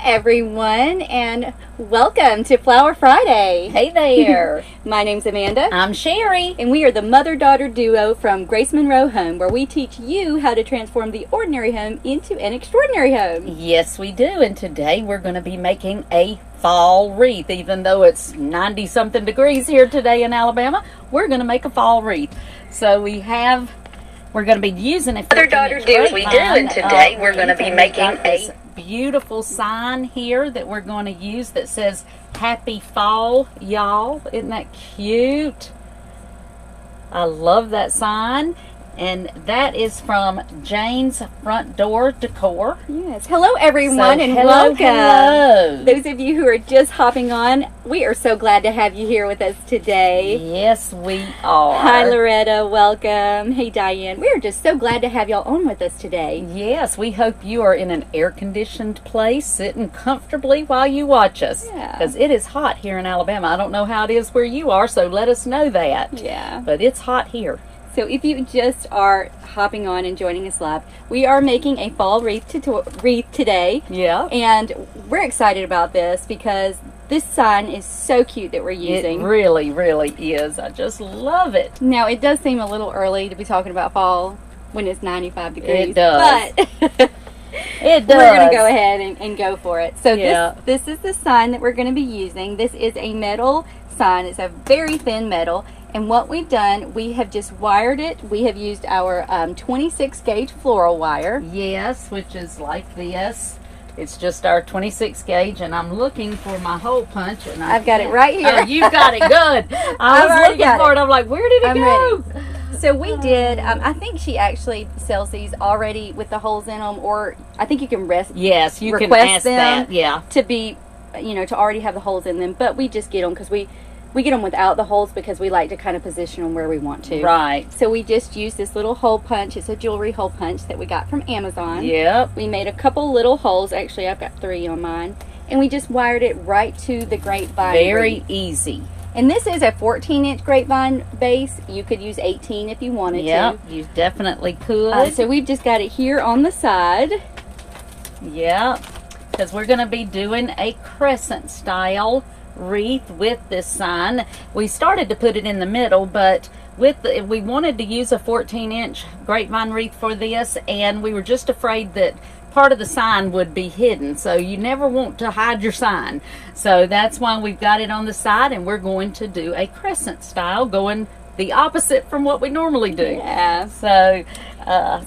Everyone, and welcome to Flower Friday. Hey there. My name's Amanda. I'm Sherry. And we are the mother-daughter duo from Grace Monroe Home, where we teach you how to transform the ordinary home into an extraordinary home. Yes, we do. And today we're going to be making a fall wreath. Even though it's 90-something degrees here today in Alabama, we're going to make a fall wreath. So we're going to be using a mother-daughter duo. We do. And today we're going to be making a beautiful sign here that we're going to use that says Happy Fall, y'all. Isn't that cute? I love that sign. And that is from Jane's Front Door Decor. Yes. Hello, everyone, and welcome. Hello. Those of you who are just hopping on, we are so glad to have you here with us today. Yes, we are. Hi, Loretta. Welcome. Hey, Diane. We are just so glad to have y'all on with us today. Yes, we hope you are in an air-conditioned place, sitting comfortably while you watch us. Yeah. Because it is hot here in Alabama. I don't know how it is where you are, so let us know that. Yeah. But it's hot here. So if you just are hopping on and joining us live, we are making a fall wreath today. Yeah. And we're excited about this because this sign is so cute that we're using. It really, really is. I just love it. Now, it does seem a little early to be talking about fall when it's 95 degrees. It does. But it does. We're going to go ahead and go for it. So yeah. this is the sign that we're going to be using. This is a metal sign. It's a very thin metal. And what we've done, we have just wired it. We have used our 26 gauge floral wire. Yes, which is like this. It's just our 26 gauge, and I'm looking for my hole punch. And I've got it right here. Oh, you've got it. Good. I was looking for it. I'm like, where did it go? Ready. So we did, I think she actually sells these already with the holes in them, or I think you can yes, you request can ask them that. Yeah. To be, to already have the holes in them. But we just get them because we get them without the holes because we like to kind of position them where we want to. Right. So we just use this little hole punch. It's a jewelry hole punch that we got from Amazon. Yep. We made a couple little holes. Actually, I've got 3 on mine. And we just wired it right to the grapevine. Very easy. And this is a 14-inch grapevine base. You could use 18 if you wanted to. Yeah, you definitely could. So we've just got it here on the side. Yeah, because we're going to be doing a crescent style wreath with this sign. We started to put it in the middle, but we wanted to use a 14-inch grapevine wreath for this, and we were just afraid that part of the sign would be hidden. So you never want to hide your sign. So that's why we've got it on the side, and we're going to do a crescent style, going the opposite from what we normally do. Yeah. So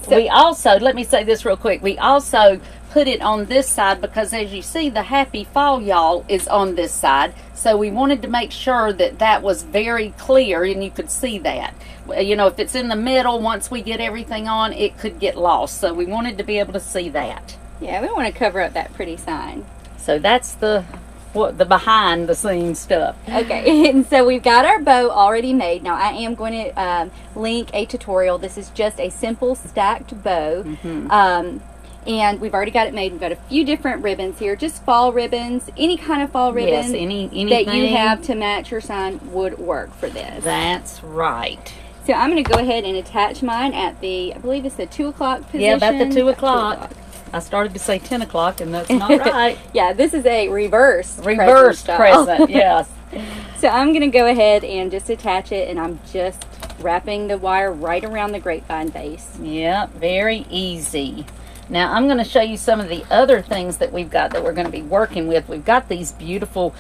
we also, let me say this real quick, we also put it on this side because, as you see, the Happy Fall, y'all, is on this side. So we wanted to make sure that that was very clear and you could see that. If it's in the middle, once we get everything on, it could get lost. So we wanted to be able to see that. Yeah, we don't want to cover up that pretty sign. So that's the behind the scenes stuff. Okay, and so we've got our bow already made. Now I am going to link a tutorial. This is just a simple stacked bow. Mm-hmm. And we've already got it made. We've got a few different ribbons here, just fall ribbons. Any kind of fall ribbon yes, anything that you have to match your sign would work for this. That's right. So I'm going to go ahead and attach mine at I believe it's the 2 o'clock position. Yeah, about the 2 o'clock. I started to say 10 o'clock, and that's not right. Yeah, this is a reverse crescent, yes. So I'm going to go ahead and just attach it, and I'm just wrapping the wire right around the grapevine base. Yeah, very easy. Now I'm going to show you some of the other things that we've got that we're going to be working with. We've got these beautiful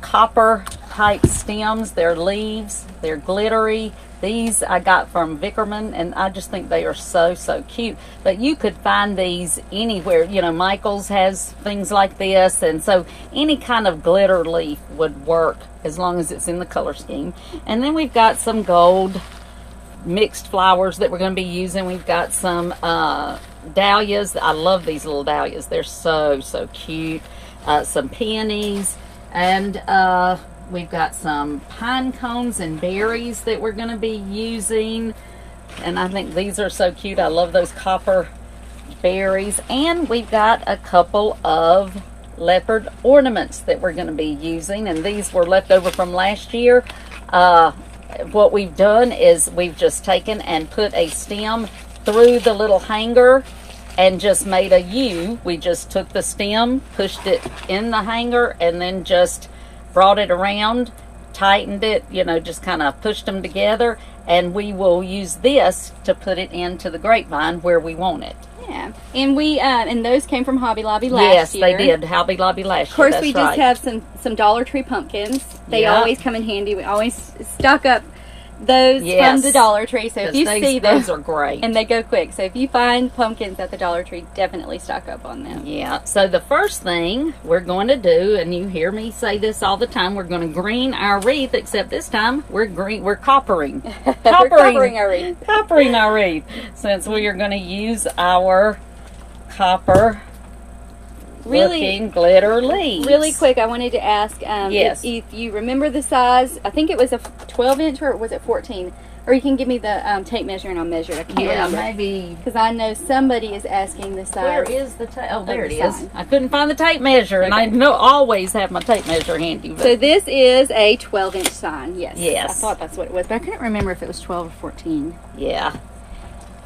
copper type stems. They're leaves. They're glittery. These I got from Vickerman, and I just think they are so, so cute. But you could find these anywhere. Michael's has things like this, and so any kind of glitter leaf would work as long as it's in the color scheme. And then we've got some gold mixed flowers that we're going to be using. We've got some dahlias. I love these little dahlias. They're so, so cute. Some peonies, and we've got some pine cones and berries that we're going to be using. And I think these are so cute. I love those copper berries. And we've got a couple of leopard ornaments that we're going to be using. And these were left over from last year. What we've done is we've just taken and put a stem through the little hanger and just made a U. We just took the stem, pushed it in the hanger, and then just brought it around, tightened it, you know, just kind of pushed them together, and we will use this to put it into the grapevine where we want it. Yeah, and we and those came from Hobby Lobby last year. Yes, they did. Hobby Lobby last year. Of course, that's we just right. have some Dollar Tree pumpkins. They Yeah. always come in handy. We always stock up those Yes. from the Dollar Tree. So if you see those them, are great. and they go quick. So if you find pumpkins at the Dollar Tree, definitely stock up on them. Yeah, so the first thing we're going to do, and you hear me say this all the time, we're going to green our wreath, except this time we're coppering. We're coppering our wreath. Coppering our wreath, since we are going to use our copper looking glitter leaves. Really quick, I wanted to ask Yes. if you remember the size. I think it was a 12 inch, or was it 14? Or you can give me the tape measure and I'll measure it. I can't Yeah, remember. maybe. Because I know somebody is asking the size. Where is the tape? Oh, there it the is. sign. I couldn't find the tape measure, and I always have my tape measure handy. But So this is a 12 inch sign. Yes. Yes. I thought that's what it was, but I couldn't remember if it was 12 or 14. yeah.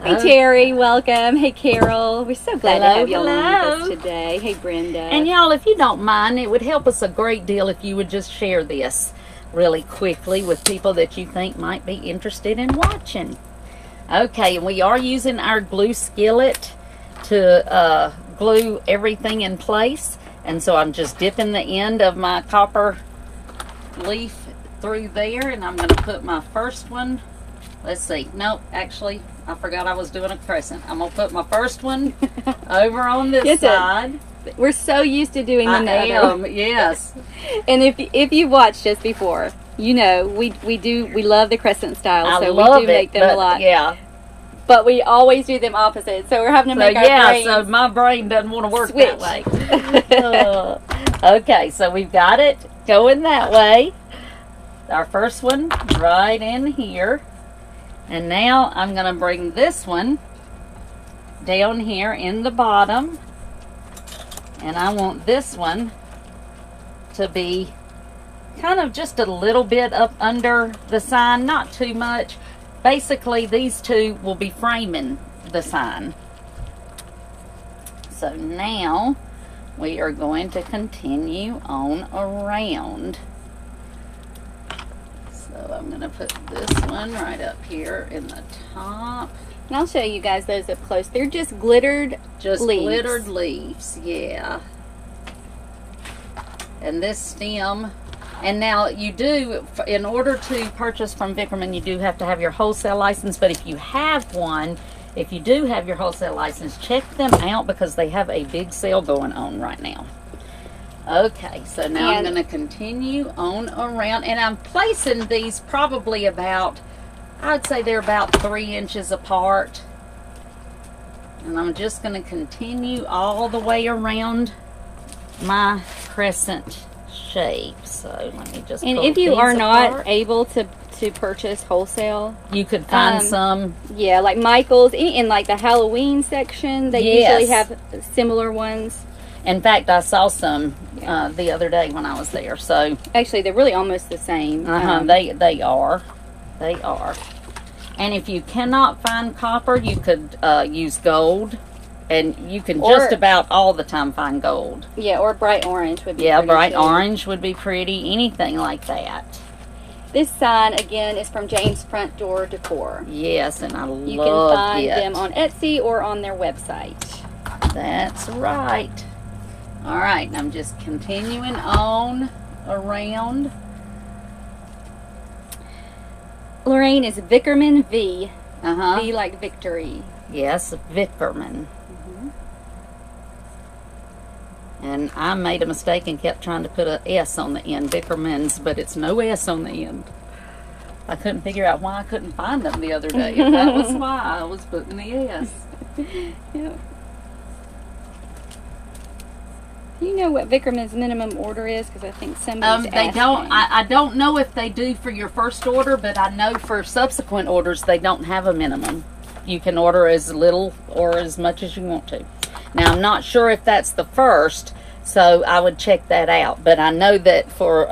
Hey Terry, welcome. Hey Carol, we're so glad to Hello, have y'all on with us hello. today. Hey Brenda. And y'all, if you don't mind, it would help us a great deal if you would just share this really quickly with people that you think might be interested in watching. Okay, and we are using our glue skillet to glue everything in place. And so I'm just dipping the end of my copper leaf through there, and I'm going to put my first one. Let's see. Nope, actually, I forgot I was doing a crescent. I'm going to put my first one over on this Get it. side. We're so used to doing them I the other am, way. yes. And if you've watched us before, you know we love the crescent style, I so love we do make them but a lot. Yeah. But we always do them opposite, so we're having to So make our brains so my brain doesn't want to work switch. that way. Okay, so we've got it going that way. Our first one right in here. And now I'm going to bring this one down here in the bottom. And I want this one to be kind of just a little bit up under the sign, not too much. Basically, these two will be framing the sign. So now we are going to continue on around. So I'm going to put this one right up here in the top. And I'll show you guys those up close. They're just glittered Just leaves. glittered leaves, yeah. And this stem, and now you do, in order to purchase from Vickerman, you do have to have your wholesale license. But if you have one, if you do have your wholesale license, check them out because they have a big sale going on right now. Okay, so now I'm And- going to continue on around, and I'm placing these probably about, I'd say they're about 3 inches apart. And I'm just going to continue all the way around my crescent shape. So let me just And pull if you these are not apart. able to purchase wholesale, You could find um, some. yeah, like Michael's in like the Halloween section, they Yes. usually have similar ones. In fact, I saw some the other day when I was there. So Actually, they're really almost the same. they are. And if you cannot find copper, you could use gold. And you can just about all the time find gold. Yeah, or bright orange would be Yeah, pretty bright too. orange would be pretty. Anything like that. This sign, again, is from James Front Door Decor. Yes, and I You love can find it. them on Etsy or on their website. That's right. All right, and I'm just continuing on around. Lorraine is Vickerman V. Uh-huh. V like victory. Yes, Vickerman. And I made a mistake and kept trying to put a S on the end, Vickerman's, but it's no S on the end. I couldn't figure out why I couldn't find them the other day. And that was why I was putting the S. Yeah. Do you know what Vickerman's minimum order is? Because I think somebody's They asking. don't. I don't know if they do for your first order, but I know for subsequent orders they don't have a minimum. You can order as little or as much as you want to. Now I'm not sure if that's the first, so I would check that out. But I know that for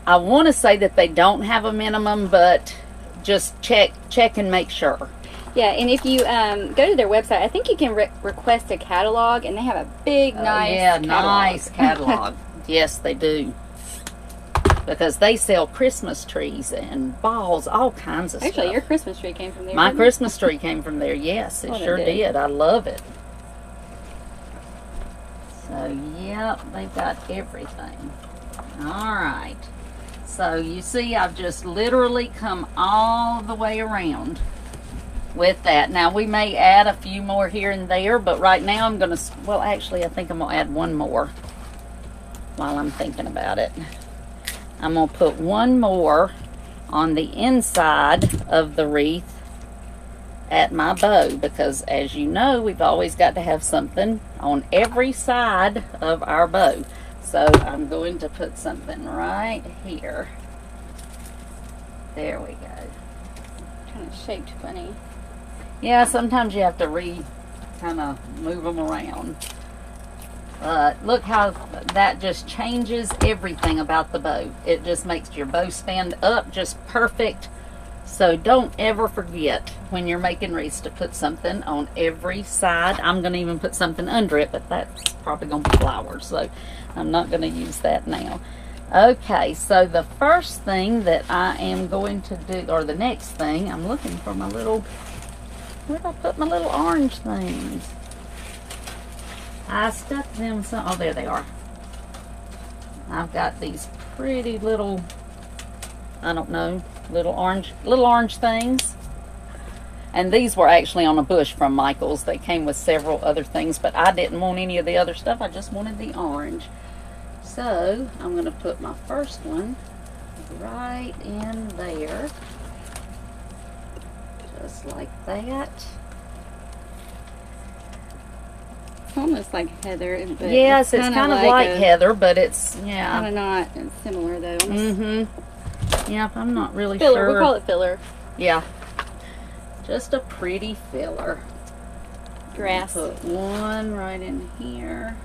I want to say that they don't have a minimum, but just check and make sure. Yeah, and if you go to their website, I think you can request a catalog, and they have a big, nice catalog. Nice catalog. Yes, they do. Because they sell Christmas trees and balls, all kinds of stuff. Actually, your Christmas tree came from there. My Christmas tree came from there, yes. It sure did. I love it. So, yep, they've got everything. All right. So, you see, I've just literally come all the way around with that. Now, we may add a few more here and there, but right now I'm going to, well, actually, I think I'm going to add one more while I'm thinking about it. I'm going to put one more on the inside of the wreath at my bow, because as you know, we've always got to have something on every side of our bow. So I'm going to put something right here. There we go. Kind of shaped funny. Yeah, sometimes you have to kind of move them around. Look how that just changes everything about the bow. It just makes your bow stand up just perfect. So don't ever forget when you're making wreaths to put something on every side. I'm going to even put something under it, but that's probably going to be flowers, so I'm not going to use that now. Okay, so the first thing that I am going to do, or the next thing, I'm looking for my little, where did I put my little orange things? I stuck them some, oh, there they are. I've got these pretty little, I don't know, little orange things. And these were actually on a bush from Michael's. They came with several other things, but I didn't want any of the other stuff. I just wanted the orange. So I'm going to put my first one right in there. Just like that. It's almost like heather. But yes, it's kind of like heather, but it's, yeah. Kind of not. It's similar, though. Mm-hmm. Yeah, I'm not really filler. sure. We call it filler. Yeah. Just a pretty filler. Grass. Put one right in here.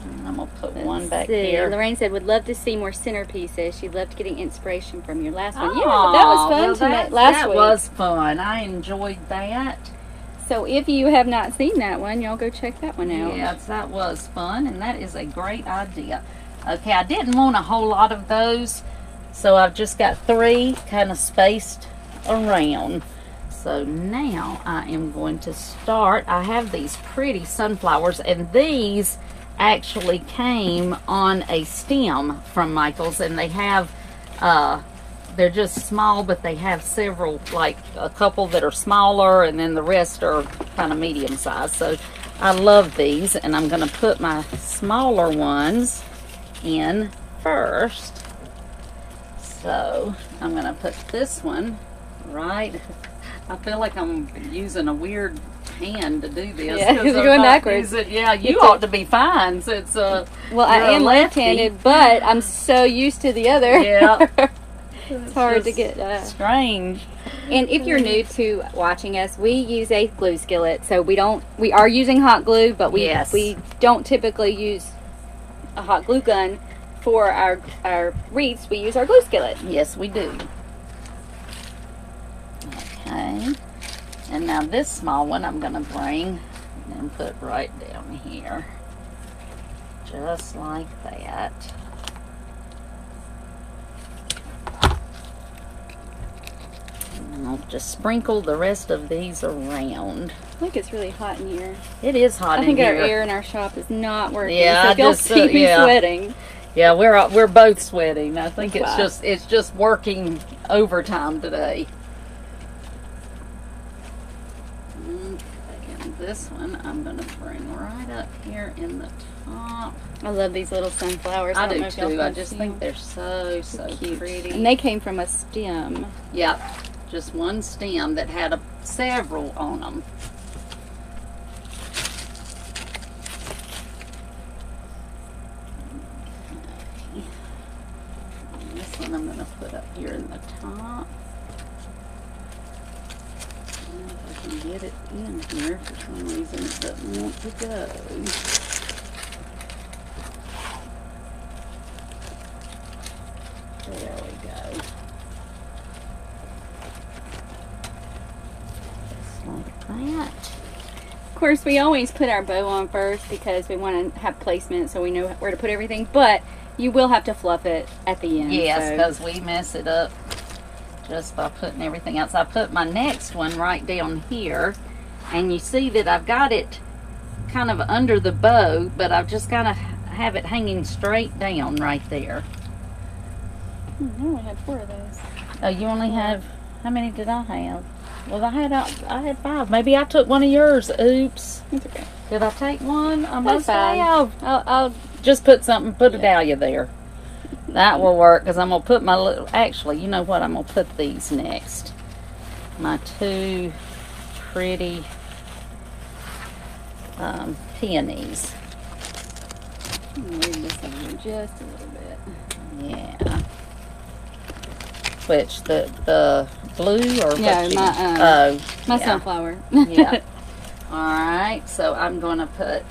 And I'm going to put one back here. Lorraine said, would love to see more centerpieces. She loved getting inspiration from your last one. Oh, Yeah, that was fun to make last week. That was fun. I enjoyed that. So if you have not seen that one, y'all go check that one out. Yes, that was fun, and that is a great idea. Okay, I didn't want a whole lot of those, so I've just got 3 kind of spaced around. So now I am going to start. I have these pretty sunflowers, and these actually came on a stem from Michael's, and they have, they're just small, but they have several, like a couple that are smaller, and then the rest are kind of medium size. So I love these, and I'm going to put my smaller ones in first. So I'm going to put this one right. I feel like I'm using a weird hand to do this. Yeah, because you're going backwards. Yeah, you ought to be fine since well, I am left-handed, but I'm so used to the other. Yeah. It's hard to get strange. And if you're new to watching us, we use a glue skillet. So we are using hot glue, but we don't typically use a hot glue gun for our wreaths. We use our glue skillet. Yes, we do. Okay. And now this small one I'm going to bring and put right down here. Just like that. And I'll just sprinkle the rest of these around. I think it's really hot in here. It is hot in here. I think our air in our shop is not working. Yeah, so if you'll see me sweating. Yeah, we're both sweating. I think it's just working overtime today. Okay, and this one I'm going to bring right up here in the top. I love these little sunflowers. I do too. I just think they're so cute. Pretty. And they came from a stem. Yep, just one stem that had several on them. Okay. And this one I'm going to put up here in the top. And if I can get it in here, for some reason it doesn't want to go. There we go. that. Of course, we always put our bow on first because we want to have placement so we know where to put everything. But you will have to fluff it at the end. Yes, because we mess it up just by putting everything else. I put my next one right down here, and you see that I've got it kind of under the bow, but I've just got to have it hanging straight down right there. I only had 4 of those. Oh, you only have, how many did I have? Well, I had 5. Maybe I took one of yours. Oops. It's okay. Did I take one? I That's must fine. have. I'll Just put something, put a dahlia there. That will work, because I'm going to put my little, actually, you know what? I'm going to put these next. My 2 pretty peonies. move this over just a little bit. Yeah. Which, the blue or Yeah, what you, my yeah. sunflower. Yeah. Alright, so I'm going to put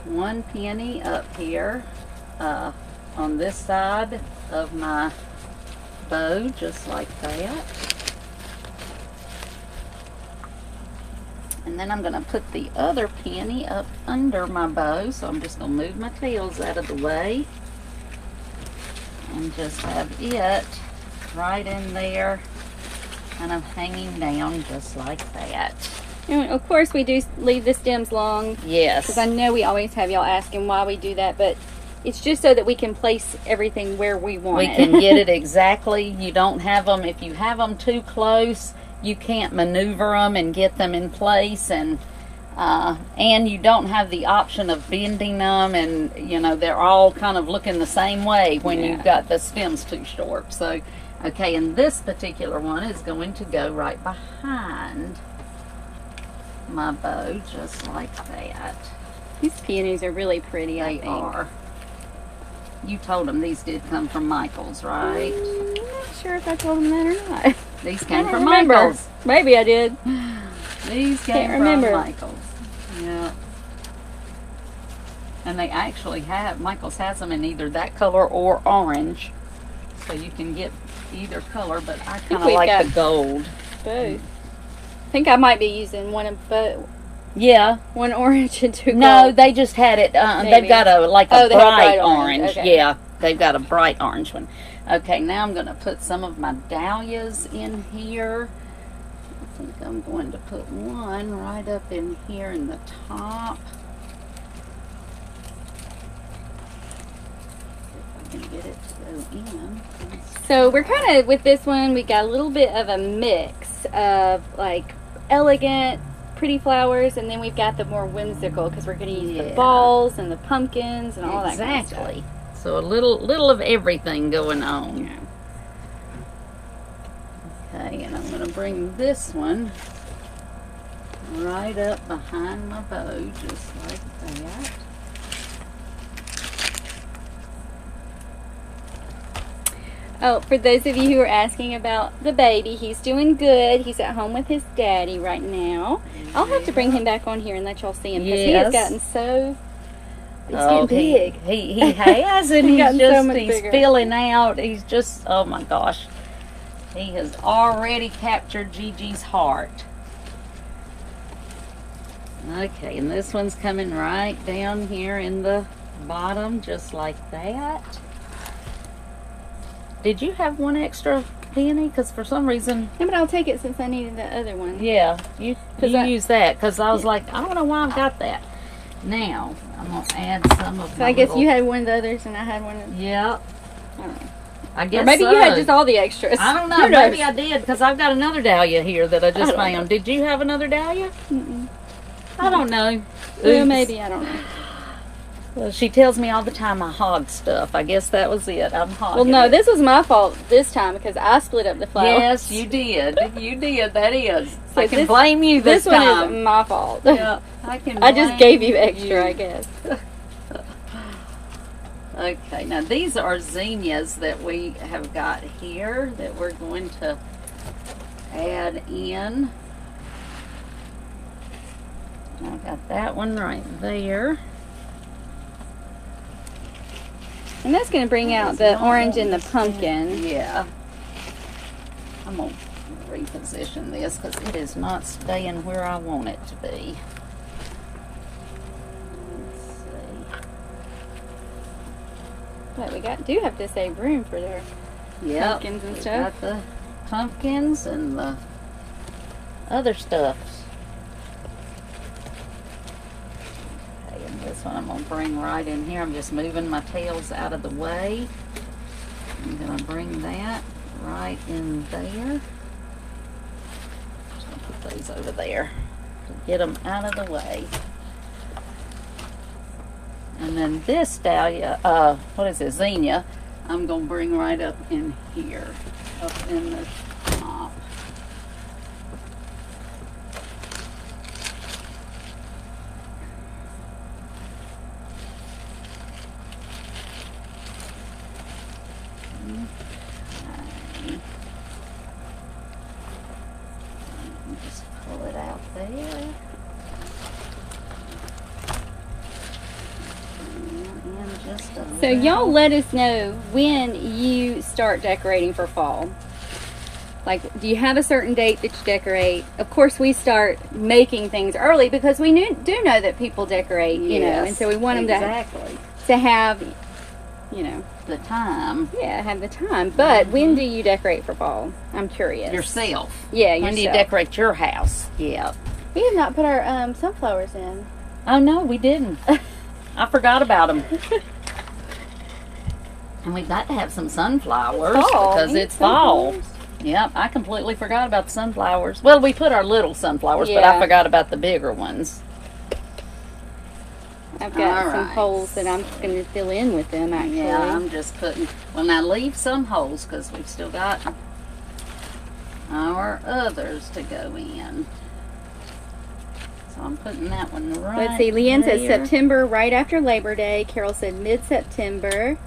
1 peony up here on this side of my bow, just like that. And then I'm going to put the other peony up under my bow, so I'm just going to move my tails out of the way and just have it right in there, kind of hanging down just like that. And of course, we do leave the stems long. Yes. Because I know we always have y'all asking why we do that, but it's just so that we can place everything where we want it. We can get it exactly. You don't have them, if you have them too close, you can't maneuver them and get them in place, and you don't have the option of bending them, and you know they're all kind of looking the same way when you've got the stems too short. So, okay, and this particular one is going to go right behind my bow, just like that. These peonies are really pretty, I They think. are. You told them these did come from Michael's, right? I'm not sure if I told them that or not. These I came don't from remember. Michael's. Maybe I did. These came Can't remember. from Michael's. Yeah. And they actually have, Michael's has them in either that color or orange. So you can get either color, but I kind of we've like got the gold. Both. I think I might be using one of both. Yeah. One orange and 2 No, gold. they just had it, Maybe. they've got a, like Oh, a they have bright bright orange. orange. Okay. Yeah, they've got a bright orange one. Okay, now I'm going to put some of my dahlias in here. I think I'm going to put one right up in here in the top. If I can get it to go in. So we're kind of, with this one, we got a little bit of a mix of like elegant, pretty flowers, and then we've got the more whimsical because we're going to use the balls and the pumpkins and all that kind of stuff. Exactly. So a little of everything going on. Yeah. Okay, and I'm going to bring this one right up behind my bow, just like that. Oh, for those of you who are asking about the baby, he's doing good. He's at home with his daddy right now. I'll have to bring him back on here and let y'all see him because he has gotten so... He's getting big. He has, and gotten so much he's bigger. filling out. He's just, oh my gosh. He has already captured Gigi's heart. Okay, and this one's coming right down here in the bottom, just like that. Did you have one extra peony? Because for some reason... No, but I'll take it since I needed the other one. Yeah, you use that, because I was like, I don't know why I've got that. Now, I'm going to add some of So I guess you had one of the others and I had one of... Yeah. I don't know. I guess Or maybe so. you had just all the extras. I don't know. Who knows? Maybe I did, because I've got another dahlia here that I just I don't found. Did you have another dahlia? Mm-mm. I don't know. Well, Oops. maybe, I don't know. Well, she tells me all the time I hog stuff. I guess that was it. I'm hogging Well, no, it. this was my fault this time because I split up the flowers. Yes, you did. You did. That is. So I can this- blame you this This one time. is my fault. Yeah, I can. I just blame gave you extra, I guess. Okay, now these are zinnias that we have got here that we're going to add in. I've got that one right there. And that's going to bring out the orange and the pumpkin. Yeah. I'm going to reposition this because it is not staying where I want it to be. But we do have to save room for their pumpkins and stuff. Got the pumpkins and the other stuff. Okay, and this one I'm going to bring right in here. I'm just moving my tails out of the way. I'm going to bring that right in there. Just going to put those over there to get them out of the way. And then this dahlia, what is it, zinnia, I'm going to bring right up in here, up in the top. Okay. Just pull it out there. So y'all let us know when you start decorating for fall. Like, do you have a certain date that you decorate? Of course, we start making things early because we do know that people decorate, you know, and so we want them to have, you know, the time. Yeah, have the time. But when do you decorate for fall? I'm curious. Yourself. Yeah, yourself. When do you decorate your house? Yeah. We have not put our sunflowers in. Oh no, we didn't. I forgot about them. And we've got to have some sunflowers because it's fall. Yep, I completely forgot about the sunflowers. Well, we put our little sunflowers, but I forgot about the bigger ones. I've got some holes that I'm going to fill in with them, actually. Yeah, I'm just putting... Well, now leave some holes because we've still got our others to go in. So I'm putting that one right Let's see, Leanne there. says September, right after Labor Day. Carol said mid-September.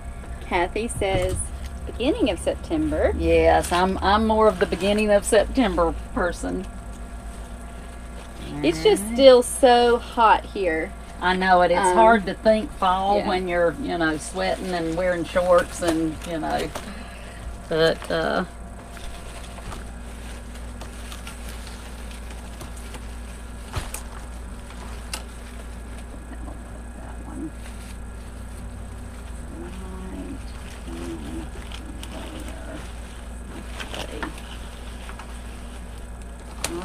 Kathy says beginning of September. Yes, I'm more of the beginning of September person. It's just still so hot here. I know it. It's hard to think fall when you're, you know, sweating and wearing shorts and, you know, but,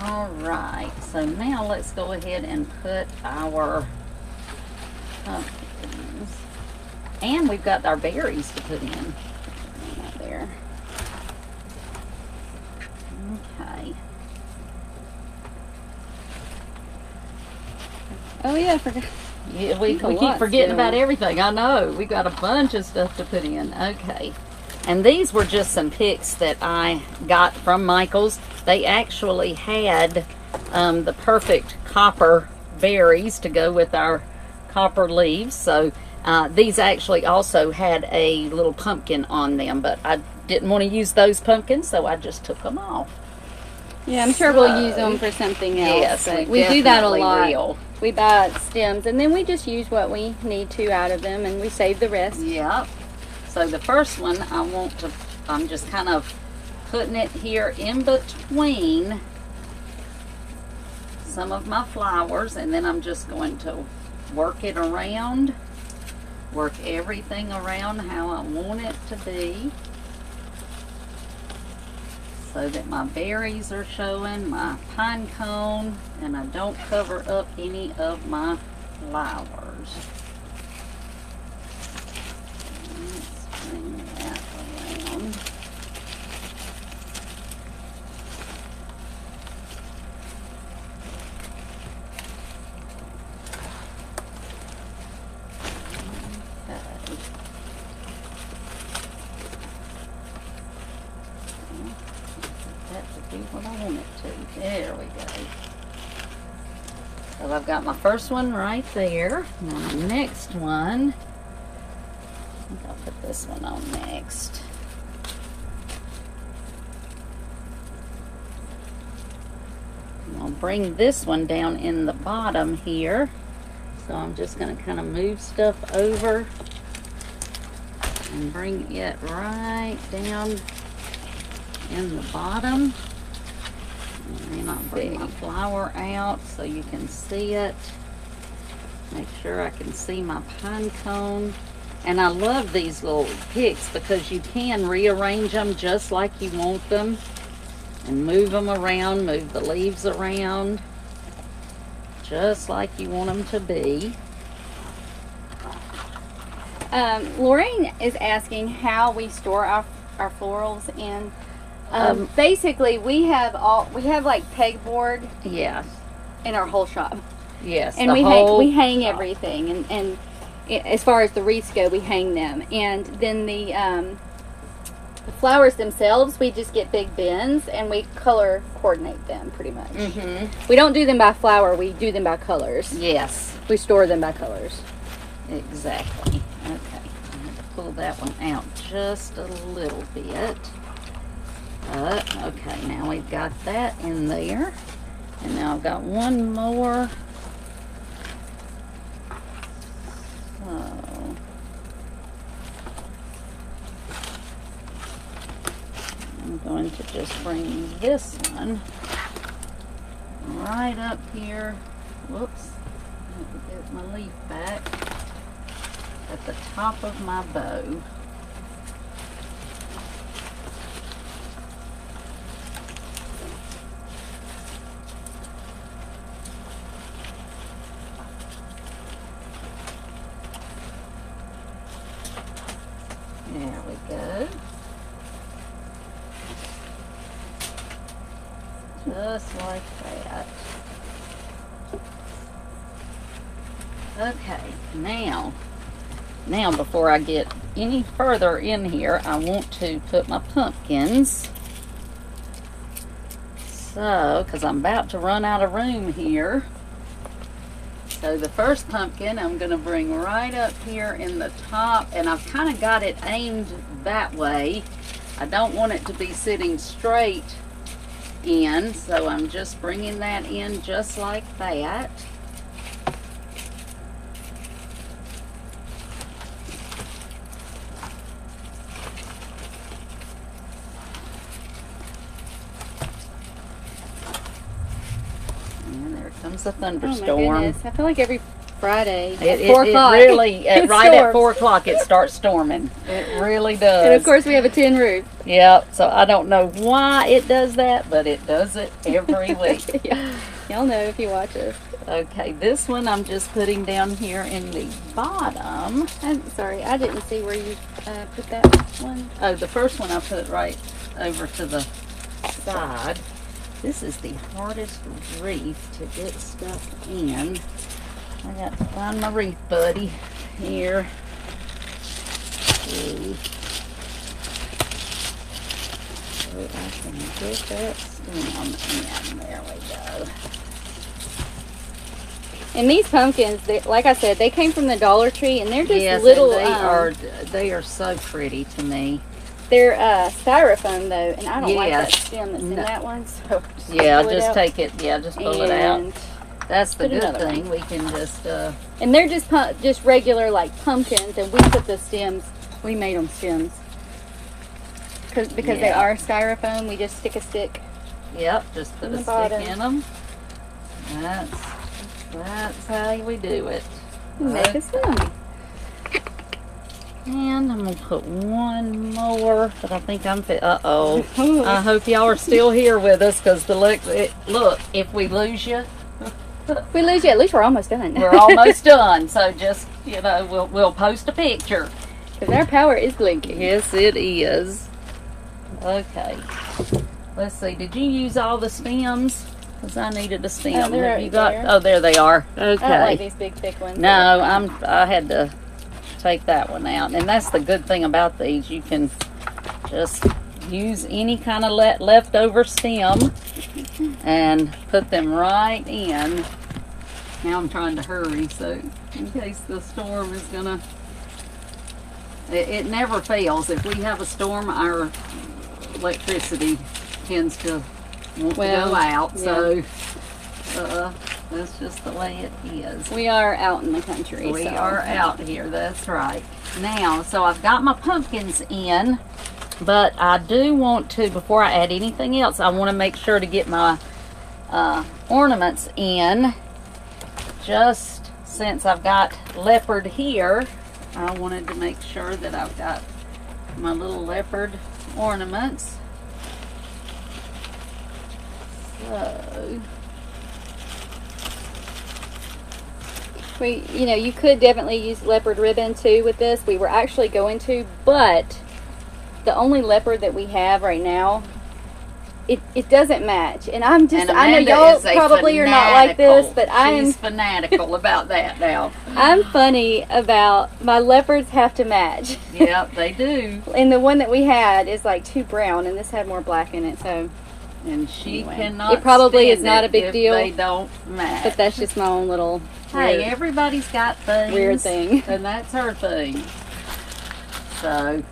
Alright, so now let's go ahead and put our pumpkins. And we've got our berries to put in. Right there. Okay. Oh yeah, I forgot. Yeah, we keep forgetting about everything. I know. We've got a bunch of stuff to put in. Okay. And these were just some picks that I got from Michael's. They actually had the perfect copper berries to go with our copper leaves. So these actually also had a little pumpkin on them, but I didn't want to use those pumpkins, so I just took them off. Yeah, I'm sure we'll use them for something else. Yes, we do that a lot. We buy stems, and then we just use what we need to out of them, and we save the rest. Yep. So the first one I'm just kind of putting it here in between some of my flowers, and then I'm just going to work it around, work everything around how I want it to be, so that my berries are showing, my pine cone, and I don't cover up any of my flowers. Let's bring that around. What I want it to. There we go. So I've got my first one right there. Now the next one, I think I'll put this one on next. And I'll bring this one down in the bottom here. So I'm just going to kind of move stuff over and bring it right down in the bottom. And then I'll bring my flower out so you can see it. Make sure I can see my pine cone. And I love these little picks because you can rearrange them just like you want them. And move them around, move the leaves around. Just like you want them to be. Lorraine is asking how we store our florals, and basically we have like pegboard. Yes. In our whole shop. Yes. And we hang everything, and as far as the wreaths go, we hang them, and then the flowers themselves, we just get big bins and we color coordinate them pretty much. We don't do them by flower, we do them by colors. Yes. We store them by colors. Exactly. Okay. I'm going to pull that one out just a little bit. Okay, now we've got that in there. And now I've got one more. So, I'm going to just bring this one right up here. Whoops. Let me get my leaf back. At the top of my bow. There we go. Just like that. Okay, now before I get any further in here, I want to put my pumpkins. So, because I'm about to run out of room here. So the first pumpkin I'm going to bring right up here in the top, and I've kind of got it aimed that way. I don't want it to be sitting straight in, so I'm just bringing that in just like that. Comes a thunderstorm. Oh my goodness. I feel like every Friday at 4 o'clock. It really, right at 4 o'clock, it starts storming. It really does. And of course, we have a tin roof. Yep. So I don't know why it does that, but it does it every week. Yeah. Y'all know if you watch us. Okay, this one I'm just putting down here in the bottom. I'm sorry, I didn't see where you put that one. Oh, the first one I put right over to the side. This is the hardest wreath to get stuff in. I got to find my wreath buddy here. So I can get that stem in. There we go. And these pumpkins, like I said, they came from the Dollar Tree, and they're just little. They are so pretty to me. They're styrofoam though, and I don't like that stem that's in that one. So just take it. Yeah, just pull it out. That's the good thing. We can just. And they're just regular like pumpkins, and we put the stems. We made them stems because they are styrofoam. We just stick a stick. Yep, just put a stick in them. That's how we do it. Make a stem. And I'm going to put one more, but I think I'm fit. Uh-oh. I hope y'all are still here with us, because look, if we lose you. If we lose you, at least we're almost done. We're almost done, so just, we'll post a picture. Because our power is blinking. Yes, it is. Okay. Let's see, did you use all the stems? Because I needed a stem. Oh, there they are. Okay. I don't like these big, thick ones. No, I had to take that one out, and that's the good thing about these. You can just use any kind of leftover stem and put them right in. Now I'm trying to hurry, so in case the storm is gonna, it never fails. If we have a storm, our electricity tends to want to go out. So that's just the way it is. We are out in the country. We are out here, that's right. Now, so I've got my pumpkins in, but I do want to, before I add anything else, I want to make sure to get my ornaments in. Just since I've got leopard here, I wanted to make sure that I've got my little leopard ornaments. So, you could definitely use leopard ribbon too with this. We were actually going to, but the only leopard that we have right now, it doesn't match. And I know y'all probably are not like this, but she's fanatical about that now. I'm funny about my leopards have to match. Yep, they do. And the one that we had is like too brown, and this had more black in it, so. And she cannot. It probably is not a big deal. They don't match. But that's just my own little. Hey, everybody's got things. Weird thing. And that's her thing. So,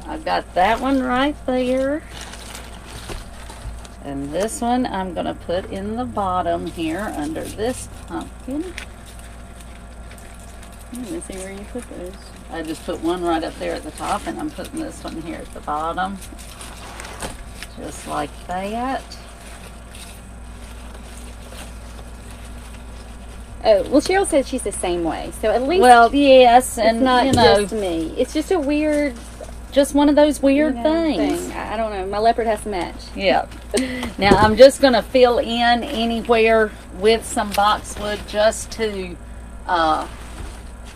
I've got that one right there. And this one I'm going to put in the bottom here under this pumpkin. Let me see where you put those. I just put one right up there at the top, and I'm putting this one here at the bottom. Just like that. Oh, well, Cheryl said she's the same way. So at least. Well, yes, and it's not just me. It's just a weird. Just one of those weird things. I don't know. My leopard has to match. Yep. Now I'm just going to fill in anywhere with some boxwood just to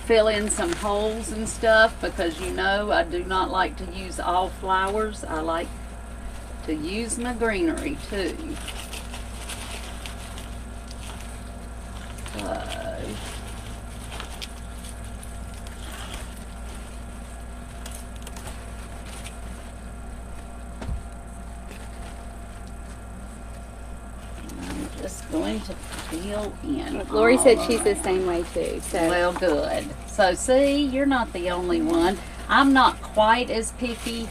fill in some holes and stuff, because I do not like to use all flowers. I like to use my greenery too. Just going to fill in. Lori said she's the same way too. So. Well, good. So see, you're not the only one. I'm not quite as picky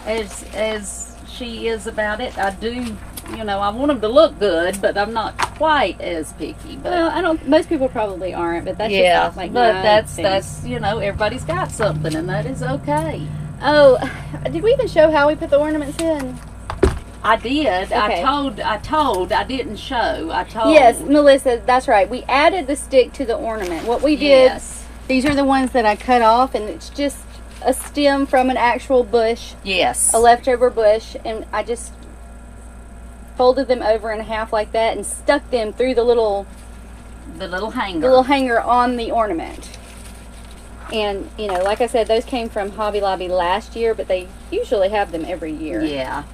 as she is about it. I do, I want them to look good, but I'm not quite as picky. But well, most people probably aren't, but that's just like but that's everybody's got something, and that is okay. Oh, did we even show how we put the ornaments in? I did. Okay. I didn't show. I told. Yes, Melissa, that's right. We added the stick to the ornament. What we did, these are the ones that I cut off, and it's just a stem from an actual bush. Yes. A leftover bush, and I just folded them over in half like that and stuck them through the little hanger on the ornament. And, like I said, those came from Hobby Lobby last year, but they usually have them every year. Yeah.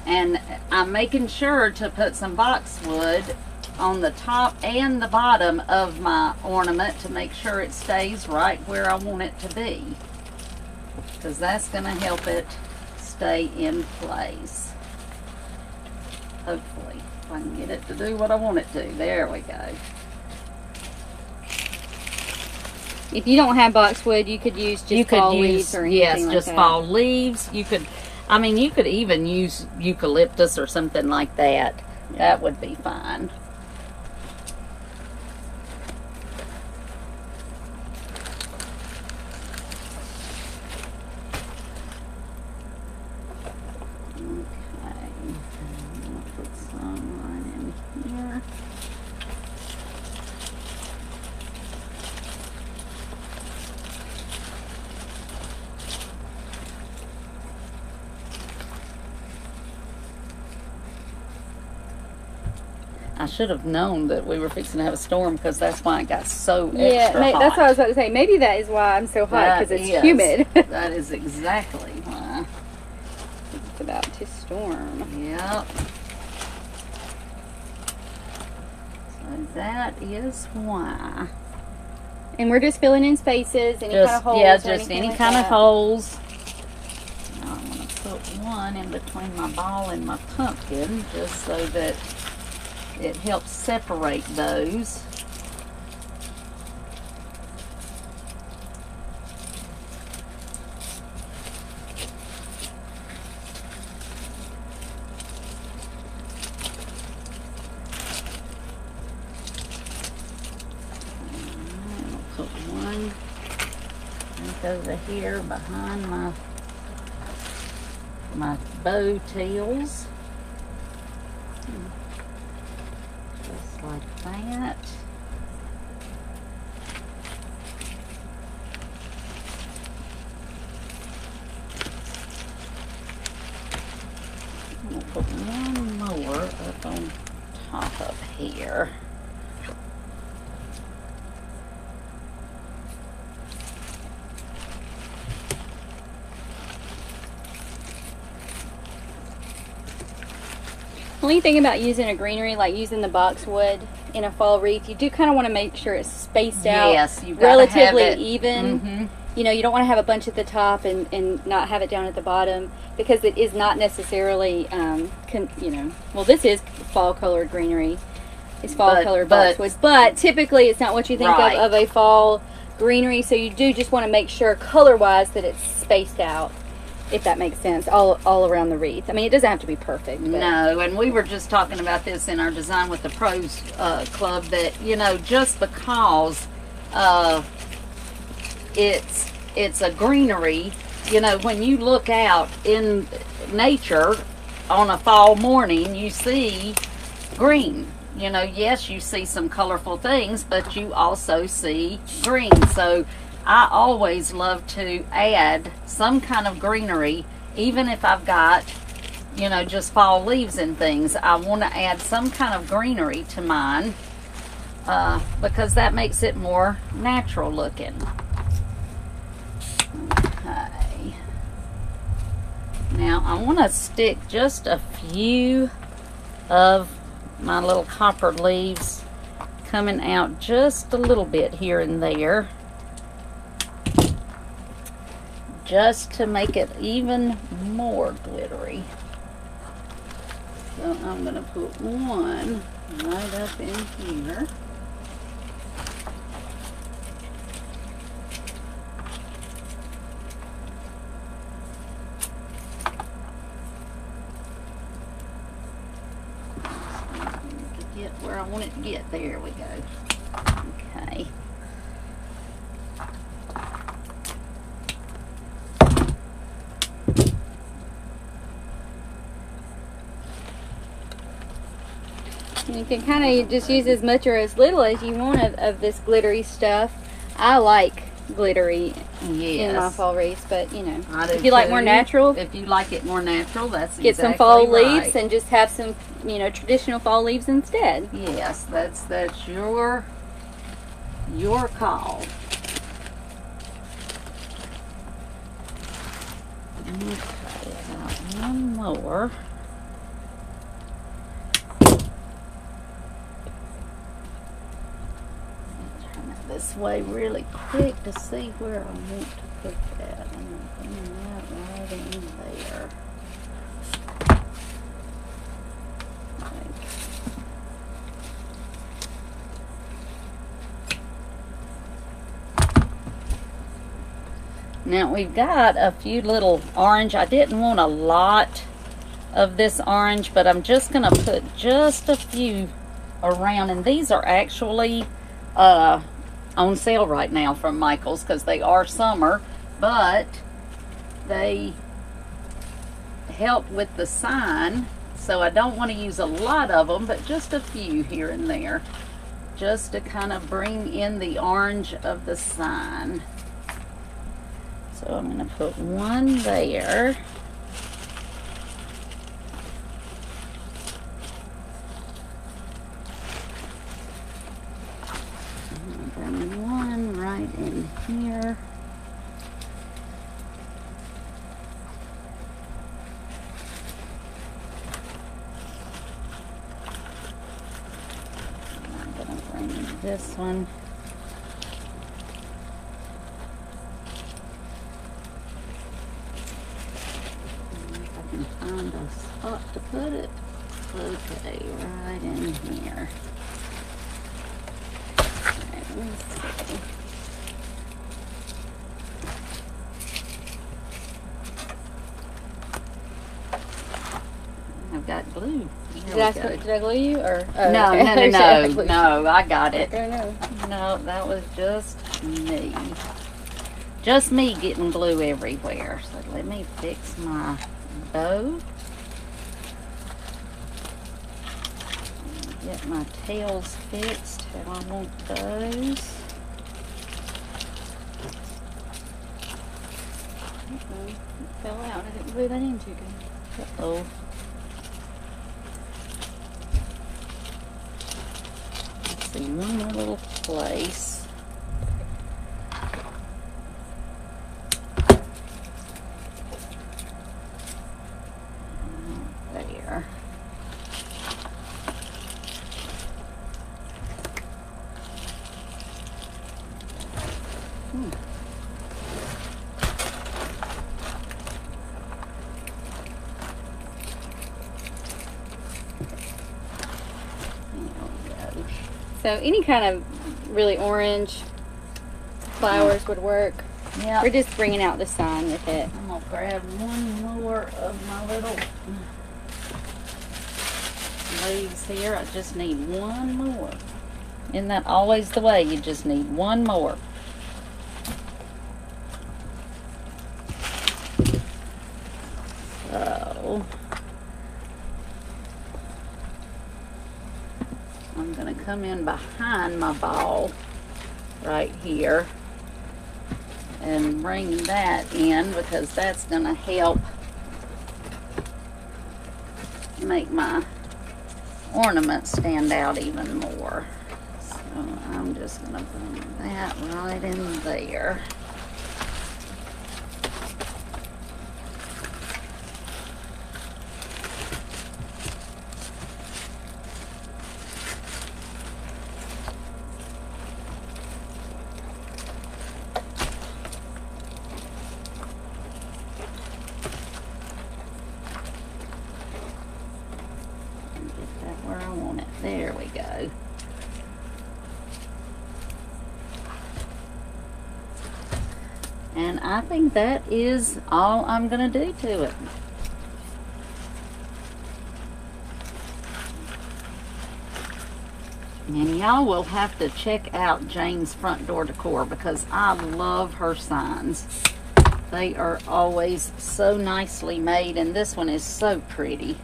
And I'm making sure to put some boxwood on the top and the bottom of my ornament to make sure it stays right where I want it to be, because that's going to help it stay in place. Hopefully, if I can get it to do what I want it to. There we go. If you don't have boxwood, you could use just fall leaves or anything like that. Yes, just fall leaves. You could even use eucalyptus or something like that. That would be fine. Okay, I'll put some right in here. I should have known that we were fixing to have a storm, because that's why it got so extra hot. That's what I was about to say. Maybe that is why I'm so hot, because it's humid. That is exactly why. It's about to storm. Yep. So that is why. And we're just filling in spaces, any kind of holes. Yeah, just any kind of holes. Now I'm going to put one in between my ball and my pumpkin, just so that it helps separate those. I'll put one over here behind my bow tails. like that. I'm going to put one more up on top of here. Only thing about using a greenery, like using the boxwood in a fall wreath, you do kind of want to make sure it's spaced out, yes, relatively even. Mm-hmm. You know, you don't want to have a bunch at the top and not have it down at the bottom, because it is not necessarily, you know, well, this is fall colored greenery. It's fall colored boxwood, but typically it's not what you think right. of a fall greenery. So you do just want to make sure color-wise that it's spaced out, if that makes sense, all around the wreath. I mean, it doesn't have to be perfect. But. No, and we were just talking about this in our Design with the Pros club, that, you know, just because it's a greenery, you know, when you look out in nature on a fall morning, you see green. You know, yes, you see some colorful things, but you also see green. So I always love to add some kind of greenery, even if I've got, you know, just fall leaves and things. I want to add some kind of greenery to mine because that makes it more natural looking. Okay. Now I want to stick just a few of my little copper leaves coming out just a little bit here and there, just to make it even more glittery. So I'm going to put one right up in here. Get where I want it to get. There we go. Okay. You can kind of just use as much or as little as you want of this glittery stuff. I like glittery in my fall wreaths, but you know, if you like more natural, if you like it more natural, that's get some fall leaves and just have some, you know, traditional fall leaves instead. Yes, that's your call. Okay, about one more. This way really quick to see where I want to put that. I'm going to bring that right in there. Now we've got a few little orange. I didn't want a lot of this orange, but I'm just going to put just a few around, and these are actually on sale right now from Michael's because they are summer, but they help with the sign, so I don't want to use a lot of them, but just a few here and there, just to kind of bring in the orange of the sign. So I'm going to put one there. In here. I'm going to bring in this one. If I can find a spot to put it. Okay, right in here. Okay, let me see. Got glue. Did I glue you or? Oh, no, okay. no, I got it. No. No, that was just me. Just me getting glue everywhere. So let me fix my bow. Get my tails fixed how I want those. It fell out. I didn't glue that in too good. Uh-oh. Let's see, one more little place. There. So any kind of really orange flowers would work. Yeah. We're just bringing out the sign with it. I'm going to grab one more of my little leaves here. I just need one more. Isn't that always the way? You just need one more. So I'm going to come in behind my ball right here and bring that in, because that's going to help make my ornaments stand out even more. So I'm just going to bring that right in there. Where I want it. There we go. And I think that is all I'm going to do to it. And y'all will have to check out Jane's Front Door Decor, because I love her signs. They are always so nicely made, and this one is so pretty.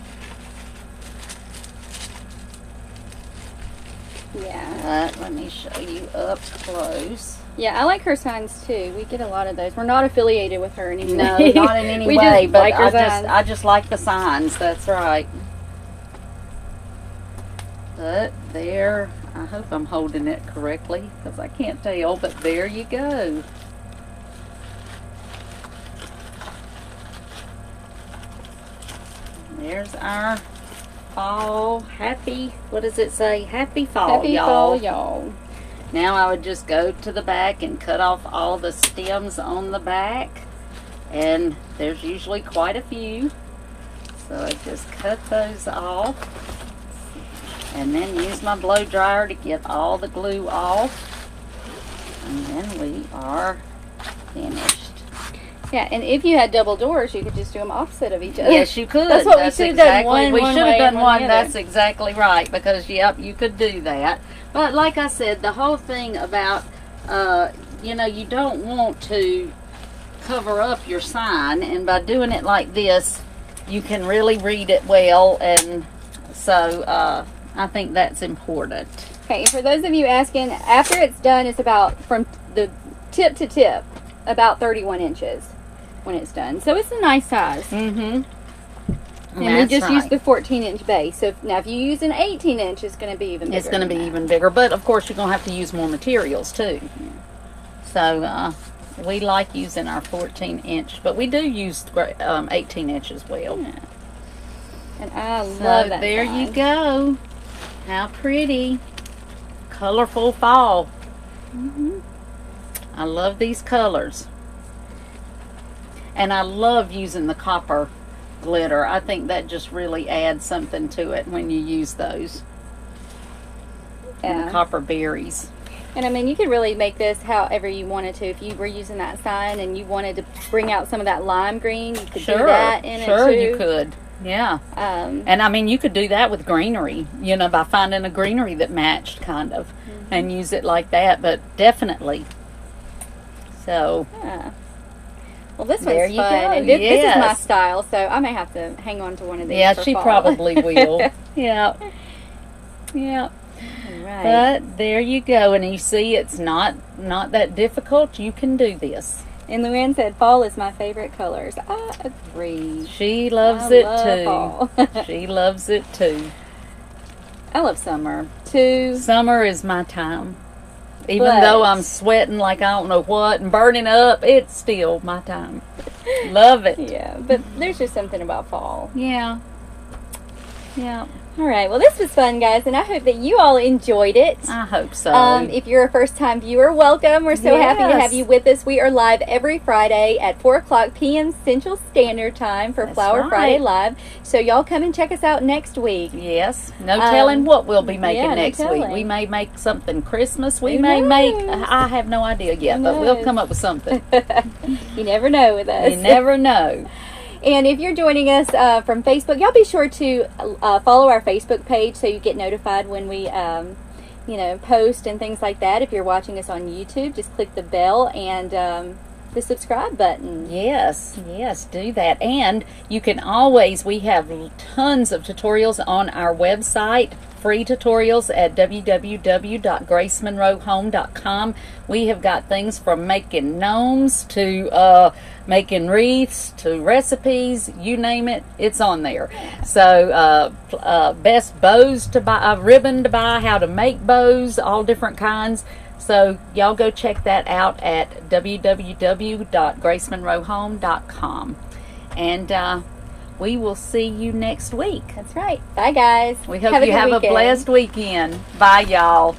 Yeah. Let me show you up close. Yeah, I like her signs too. We get a lot of those. We're not affiliated with her anymore. No, not in any way, but like I just like the signs. That's right. But there, I hope I'm holding it correctly, because I can't tell, but there you go. There's our fall. Happy, what does it say? Happy fall, Happy y'all. fall, y'all. Now I would just go to the back and cut off all the stems on the back. And there's usually quite a few. So I just cut those off. And then use my blow dryer to get all the glue off. And then we are finished. Yeah, and if you had double doors, you could just do them opposite of each other. Yes, you could. That's what we should have done. We should have done one. That's other. exactly right. Because, yep, you could do that. But like I said, the whole thing about, you know, you don't want to cover up your sign. And by doing it like this, you can really read it well. And so I think that's important. Okay, for those of you asking, after it's done, it's about, from the tip to tip, about 31 inches when it's done. So it's a nice size. Mm-hmm. And we just used the 14-inch base. So now if you use an 18-inch, it's going to be even bigger. It's going to be even bigger. But, of course, you're going to have to use more materials, too. Yeah. So we like using our 14-inch. But we do use 18-inch as well. Yeah. And I love that there sign. You go. How pretty. Colorful fall. Mm-hmm. I love these colors. And I love using the copper glitter. I think that just really adds something to it when you use those. Yeah. And the copper berries. And I mean, you could really make this however you wanted to. If you were using that sign and you wanted to bring out some of that lime green, you could do that in it too. Sure, you could. Yeah. And I mean, you could do that with greenery, you know, by finding a greenery that matched, kind of, mm-hmm. and use it like that. But definitely. So. Yeah. Well, this one's fun, and this is my style, so I may have to hang on to one of these. Yeah, for she fall. probably will. Yeah. Yeah. Right. But there you go, and you see it's not that difficult. You can do this. And Luann said fall is my favorite colors. I agree. She loves I it love too. fall. She loves it too. I love summer too. Summer is my time. Even though I'm sweating like I don't know what and burning up, it's still my time. Love it. Yeah, but there's just something about fall. Yeah. Yeah. All right. Well, this was fun, guys, and I hope that you all enjoyed it. I hope so. If you're a first-time viewer, welcome. We're so happy to have you with us. We are live every Friday at 4 o'clock p.m. Central Standard Time for Flower Friday Live. So y'all come and check us out next week. Yes. No telling what we'll be making next week. We may make something Christmas. We may make, I have no idea yet, but we'll come up with something. You never know with us. You never know. And if you're joining us from Facebook, y'all be sure to follow our Facebook page so you get notified when we, post and things like that. If you're watching us on YouTube, just click the bell and the subscribe button. Yes, do that. And you can always, we have tons of tutorials on our website, free tutorials at www.gracemonroehome.com. We have got things from making gnomes to making wreaths to recipes, you name it, it's on there. So best bows to buy, ribbon to buy, how to make bows, all different kinds. So y'all go check that out at www.gracemonroehome.com. And we will see you next week. That's right. Bye, guys. We hope you have a blessed weekend. Bye, y'all.